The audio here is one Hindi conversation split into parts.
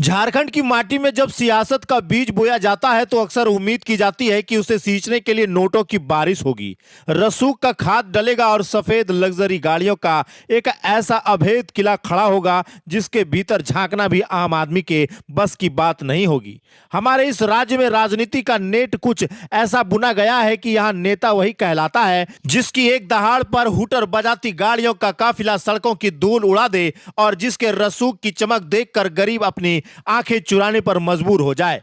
झारखंड की माटी में जब सियासत का बीज बोया जाता है तो अक्सर उम्मीद की जाती है कि उसे सींचने के लिए नोटों की बारिश होगी, रसूख का खाद डलेगा और सफेद लग्जरी गाड़ियों का एक ऐसा अभेद किला खड़ा होगा जिसके भीतर झांकना भी आम आदमी के बस की बात नहीं होगी। हमारे इस राज्य में राजनीति का नेट कुछ ऐसा बुना गया है कि यहाँ नेता वही कहलाता है जिसकी एक दहाड़ पर हुटर बजाती गाड़ियों का काफिला सड़कों की धूल उड़ा दे और जिसके रसूख की चमक देखकर गरीब अपनी आंखें चुराने पर मजबूर हो जाए।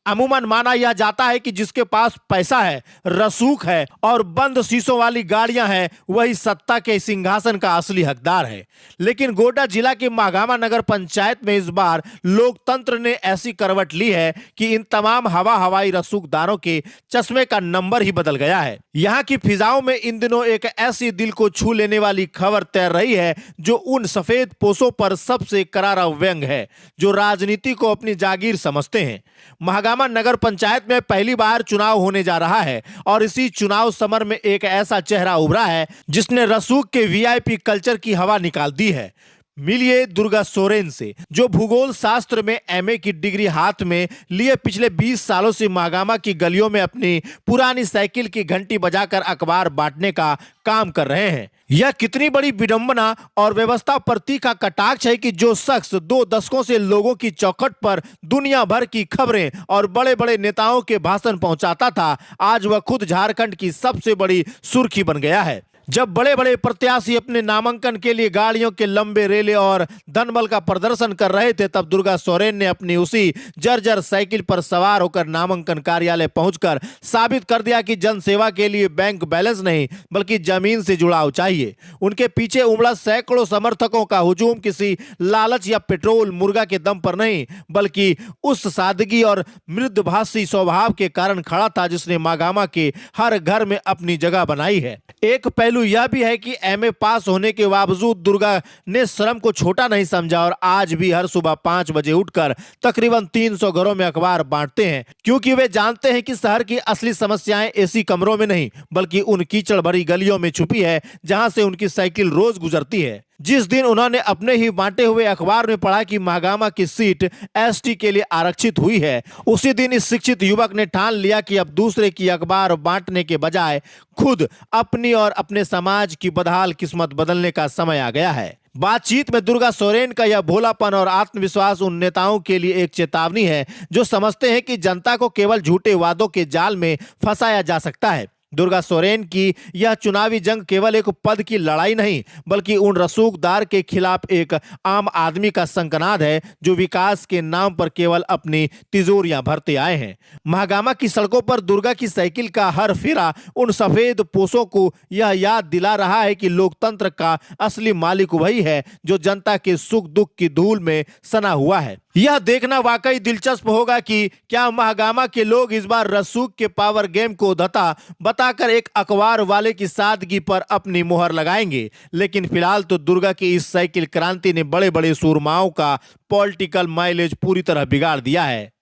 अमूमन माना यह जाता है कि जिसके पास पैसा है, रसूख है और बंद शीशों वाली गाड़ियां हैं, वही सत्ता के सिंहासन का असली हकदार है। लेकिन गोड्डा जिला के महागामा नगर पंचायत में इस बार लोकतंत्र ने ऐसी करवट ली है कि इन तमाम हवाई रसूखदारों के चश्मे का नंबर ही बदल गया है। यहाँ की फिजाओं में इन दिनों एक ऐसी दिल को छू लेने वाली खबर तैर रही है जो उन सफेद पोशों पर सबसे करारा व्यंग है जो राजनीति को अपनी जागीर समझते हैं। महागामा नगर पंचायत में पहली बार चुनाव होने जा रहा है और इसी चुनाव समर में एक ऐसा चेहरा उभरा है जिसने रसूख के वीआईपी कल्चर की हवा निकाल दी है। मिलिए दुर्गा सोरेन से, जो भूगोल शास्त्र में एमए की डिग्री हाथ में लिए पिछले 20 सालों से महागामा की गलियों में अपनी पुरानी साइकिल की घंटी बजाकर अखबार बांटने का काम कर रहे हैं। यह कितनी बड़ी विडंबना और व्यवस्था प्रति का कटाक्ष है कि जो शख्स 2 दशकों से लोगों की चौखट पर दुनिया भर की खबरें और बड़े बड़े नेताओं के भाषण पहुंचाता था, आज वह खुद झारखंड की सबसे बड़ी सुर्खी बन गया है। जब बड़े बड़े प्रत्याशी अपने नामांकन के लिए गाड़ियों के लंबे रेले और धनबल का प्रदर्शन कर रहे थे, तब दुर्गा सोरेन ने अपनी उसी जर्जर साइकिल पर सवार होकर नामांकन कार्यालय पहुंचकर साबित कर दिया कि जनसेवा के लिए बैंक बैलेंस नहीं बल्कि जमीन से जुड़ाव चाहिए। उनके पीछे उमड़ा सैकड़ों समर्थकों का हुजूम किसी लालच या पेट्रोल मुर्गा के दम पर नहीं बल्कि उस सादगी और मृदुभाषी स्वभाव के कारण खड़ा था जिसने महागामा के हर घर में अपनी जगह बनाई है। एक पहलू यह भी है कि एमए पास होने के बावजूद दुर्गा ने श्रम को छोटा नहीं समझा और आज भी हर सुबह 5 बजे उठकर तकरीबन 300 घरों में अखबार बांटते हैं, क्योंकि वे जानते हैं कि शहर की असली समस्याएं एसी कमरों में नहीं बल्कि उन कीचड़ भरी गलियों में छुपी है जहां से उनकी साइकिल रोज गुजरती है। जिस दिन उन्होंने अपने ही बांटे हुए अखबार में पढ़ा कि महागामा की सीट एसटी के लिए आरक्षित हुई है, उसी दिन इस शिक्षित युवक ने ठान लिया कि अब दूसरे की अखबार बांटने के बजाय खुद अपनी और अपने समाज की बदहाल किस्मत बदलने का समय आ गया है। बातचीत में दुर्गा सोरेन का यह भोलापन और आत्मविश्वास उन नेताओं के लिए एक चेतावनी है जो समझते हैं कि जनता को केवल झूठे वादों के जाल में फंसाया जा सकता है। दुर्गा सोरेन की यह चुनावी जंग केवल एक पद की लड़ाई नहीं बल्कि उन रसूखदार के खिलाफ एक आम आदमी का संकनाद है जो विकास के नाम पर केवल अपनी तिजोरियां भरते आए हैं। महागामा की सड़कों पर दुर्गा की साइकिल का हर फेरा उन सफेद पोशों को यह याद दिला रहा है कि लोकतंत्र का असली मालिक वही है जो जनता के सुख दुख की धूल में सना हुआ है। यह देखना वाकई दिलचस्प होगा कि क्या महागामा के लोग इस बार रसूख के पावर गेम को धता बताकर एक अखबार वाले की सादगी पर अपनी मुहर लगाएंगे। लेकिन फिलहाल तो दुर्गा की इस साइकिल क्रांति ने बड़े बड़े सूरमाओं का पॉलिटिकल माइलेज पूरी तरह बिगाड़ दिया है।